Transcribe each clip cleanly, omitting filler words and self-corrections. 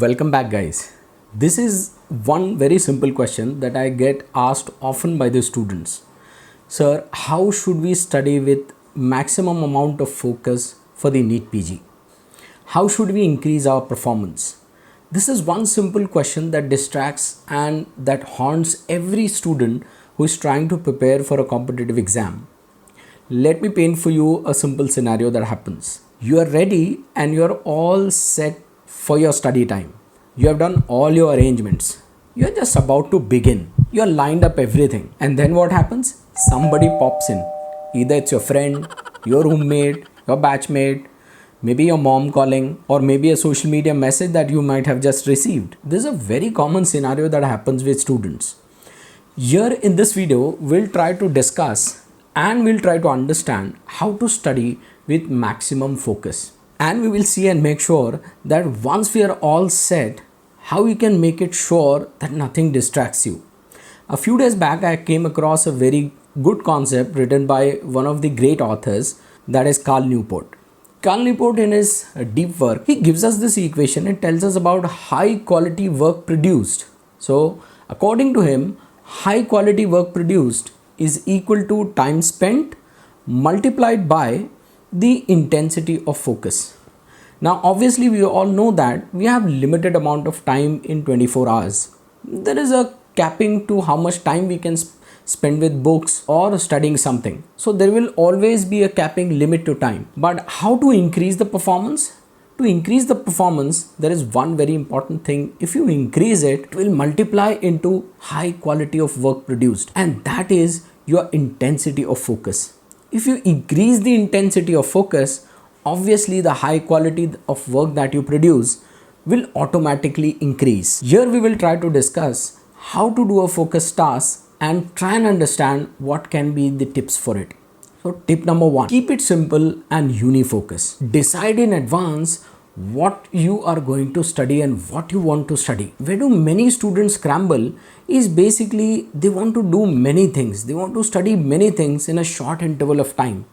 Welcome back, guys. This is one very simple question that I get asked often by the students. Sir, how should we study with maximum amount of focus for the neet-pg? How should we increase our performance? This is one simple question that distracts and that haunts every student who is trying to prepare for a competitive exam. Let me paint for you a simple scenario that happens. You are ready and you are all set for your study time. You have done all your arrangements. You are just about to begin. You are lined up everything. And then what happens? Somebody pops in. Either it's your friend, your roommate, your batchmate, maybe your mom calling, or maybe a social media message that you might have just received. This is a very common scenario that happens with students. Here in this video, we'll try to discuss and we'll try to understand how to study with maximum focus. And we will see and make sure that once we are all set, how we can make it sure that nothing distracts you. A few days back, I came across a very good concept written by one of the great authors, that is Cal Newport. Cal Newport, in his deep work, he gives us this equation and tells us about high quality work produced. So according to him, high quality work produced is equal to time spent multiplied by the intensity of focus. Now obviously we all know that we have limited amount of time in 24 hours. There is a capping to how much time we can spend with books or studying something. So there will always be a capping limit to time. But how to increase the performance? To increase the performance, there is one very important thing. If you increase it, it will multiply into high quality of work produced, and that is your intensity of focus. If you increase the intensity of focus, obviously the high quality of work that you produce will automatically increase. Here we will try to discuss how to do a focus task and try and understand what can be the tips for it. So tip number 1, keep it simple and unifocus. Decide in advance what you are going to study and what you want to study. Where do many students scramble is basically they want to do many things. They want to study many things in a short interval of time.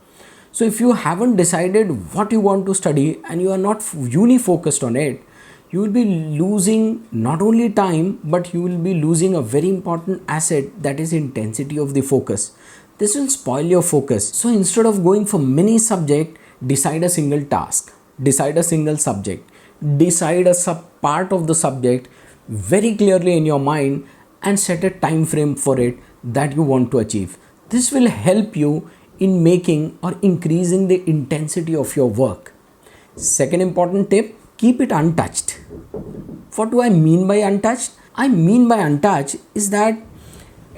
So if you haven't decided what you want to study and you are not unifocused on it, you will be losing not only time, but you will be losing a very important asset, that is intensity of the focus. This will spoil your focus. So instead of going for many subjects, decide a single task, decide a single subject, decide a part of the subject very clearly in your mind and set a time frame for it that you want to achieve. This will help you in making or increasing the intensity of your work. Second important tip, keep it untouched. What do I mean by untouched? I mean by untouched is that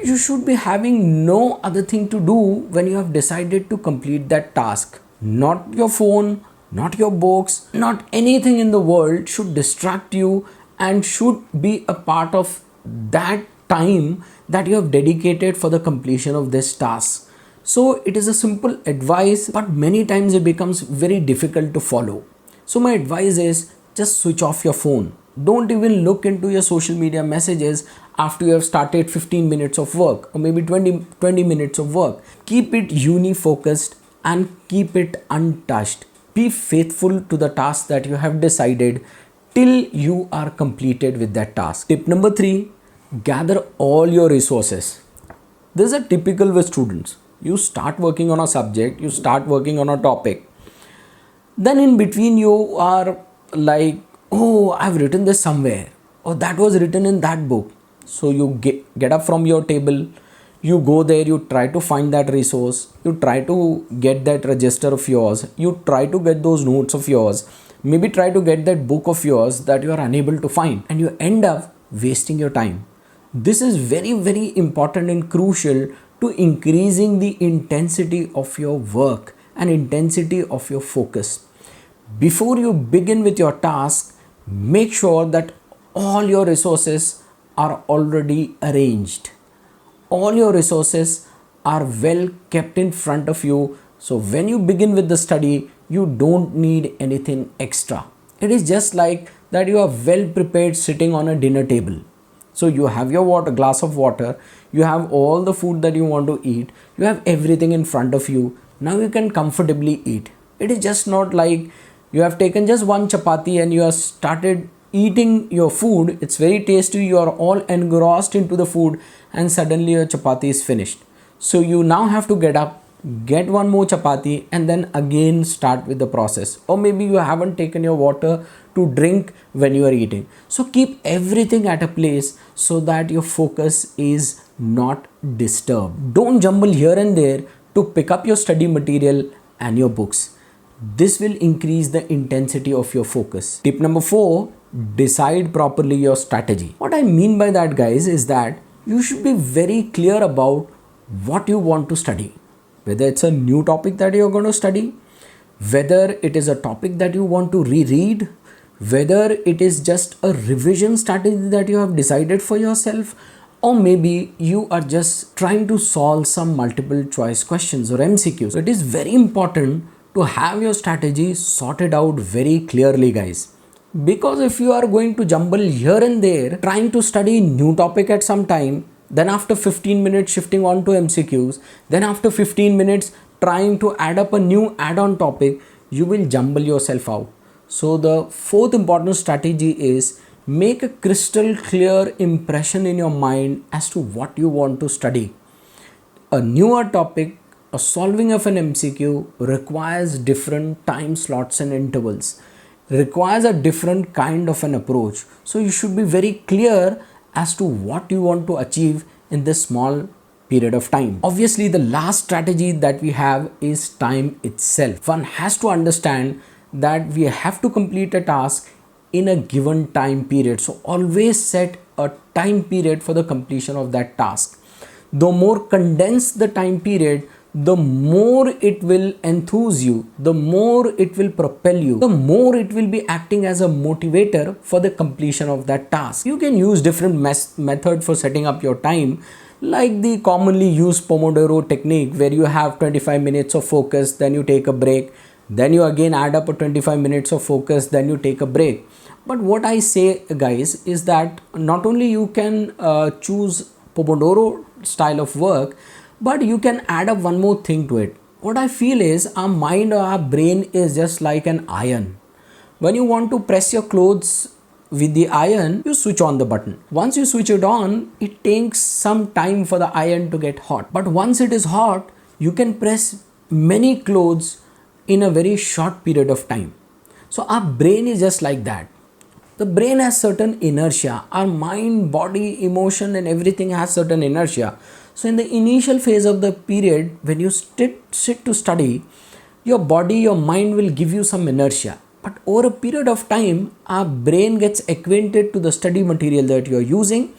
you should be having no other thing to do when you have decided to complete that task. Not your phone, not your books, not anything in the world should distract you and should be a part of that time that you have dedicated for the completion of this task. So it is a simple advice, but many times it becomes very difficult to follow. So my advice is just switch off your phone. Don't even look into your social media messages after you have started 15 minutes of work or maybe 20 minutes of work. Keep it uni-focused and keep it untouched. Be faithful to the task that you have decided till you are completed with that task. Tip number 3, gather all your resources. This is a typical with students. You start working on a subject, you start working on a topic. Then in between you are like, oh, I've written this somewhere, or that was written in that book. So you get up from your table, you go there, you try to find that resource, you try to get that register of yours, you try to get those notes of yours, maybe try to get that book of yours that you are unable to find, and you end up wasting your time. This is very, very important and crucial to increasing the intensity of your work and intensity of your focus. Before you begin with your task, make sure that all your resources are already arranged. All your resources are well kept in front of you. So when you begin with the study, you don't need anything extra. It is just like that you are well prepared sitting on a dinner table. So you have your glass of water, you have all the food that you want to eat, you have everything in front of you. Now you can comfortably eat. It is just not like you have taken just one chapati and you have started eating your food, it's very tasty, you are all engrossed into the food, and suddenly your chapati is finished. So you now have to get up, get one more chapati, and then again start with the process. Or maybe you haven't taken your water to drink when you are eating. So keep everything at a place so that your focus is not disturbed. Don't jumble here and there to pick up your study material and your books. This will increase the intensity of your focus. Tip number 4, decide properly your strategy. What I mean by that, guys, is that you should be very clear about what you want to study. Whether it's a new topic that you're going to study, whether it is a topic that you want to reread, whether it is just a revision strategy that you have decided for yourself, or maybe you are just trying to solve some multiple choice questions or MCQs. It is very important to have your strategy sorted out very clearly, guys. Because if you are going to jumble here and there, trying to study new topic at some time, then after 15 minutes shifting on to MCQs, then after 15 minutes trying to add up a new add-on topic, you will jumble yourself out. So the fourth important strategy is make a crystal clear impression in your mind as to what you want to study. A newer topic, a solving of an MCQ requires different time slots and intervals, requires a different kind of an approach. So you should be very clear as to what you want to achieve in this small period of time. Obviously, the last strategy that we have is time itself. One has to understand that we have to complete a task in a given time period. So always set a time period for the completion of that task. The more condensed the time period, the more it will enthuse you, the more it will propel you, the more it will be acting as a motivator for the completion of that task. You can use different method for setting up your time, like the commonly used Pomodoro technique, where you have 25 minutes of focus, then you take a break, then you again add up a 25 minutes of focus, then you take a break. But what I say, guys, is that not only you can choose Pomodoro style of work, but you can add up one more thing to it. What I feel is our mind or our brain is just like an iron. When you want to press your clothes with the iron, you switch on the button. Once you switch it on, it takes some time for the iron to get hot. But once it is hot, you can press many clothes in a very short period of time. So our brain is just like that. The brain has certain inertia. Our mind, body, emotion and everything has certain inertia. So in the initial phase of the period, when you sit to study, your body, your mind will give you some inertia. But over a period of time, our brain gets acquainted to the study material that you are using,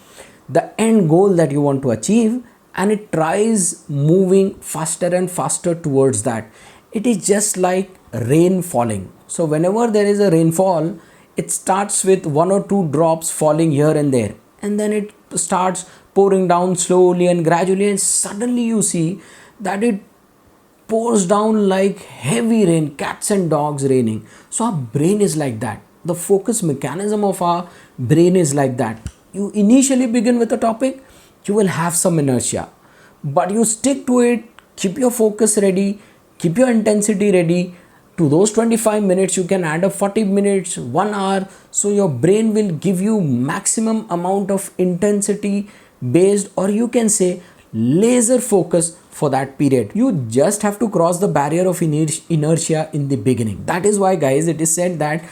the end goal that you want to achieve, and it tries moving faster and faster towards that. It is just like rain falling. So whenever there is a rainfall, it starts with 1 or 2 drops falling here and there, and then it starts pouring down slowly and gradually, and suddenly you see that it pours down like heavy rain, cats and dogs raining. So our brain is like that. The focus mechanism of our brain is like that. You initially begin with a topic, you will have some inertia, but you stick to it, keep your focus ready, keep your intensity ready. To those 25 minutes, you can add up 40 minutes, 1 hour. So your brain will give you maximum amount of intensity based, or you can say laser focus for that period. You just have to cross the barrier of inertia in the beginning. That is why, guys, it is said that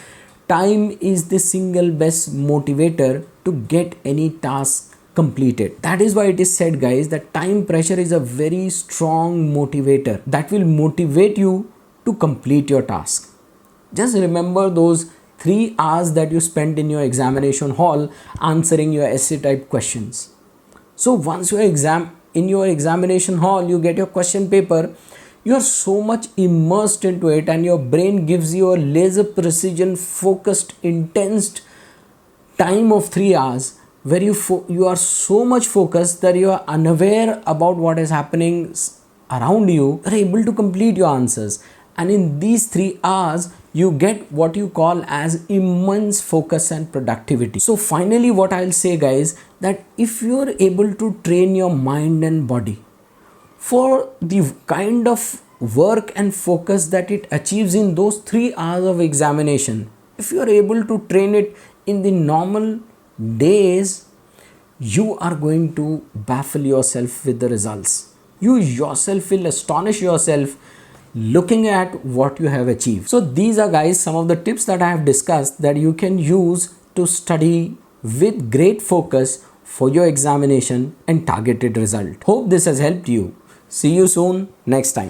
time is the single best motivator to get any task completed. That is why it is said, guys, that time pressure is a very strong motivator that will motivate you to complete your task. Just remember those 3 hours that you spent in your examination hall answering your essay type questions. So once you are in your examination hall, you get your question paper, you are so much immersed into it, and your brain gives you a laser precision focused intense time of 3 hours, where you are so much focused that you are unaware about what is happening around you. You are able to complete your answers, and in these 3 hours you get what you call as immense focus and productivity. So finally, what I'll say, guys, that if you are able to train your mind and body for the kind of work and focus that it achieves in those 3 hours of examination, if you are able to train it in the normal days, you are going to baffle yourself with the results. You yourself will astonish yourself looking at what you have achieved. So these are, guys, some of the tips that I have discussed that you can use to study with great focus for your examination and targeted result. Hope this has helped you. See you soon next time.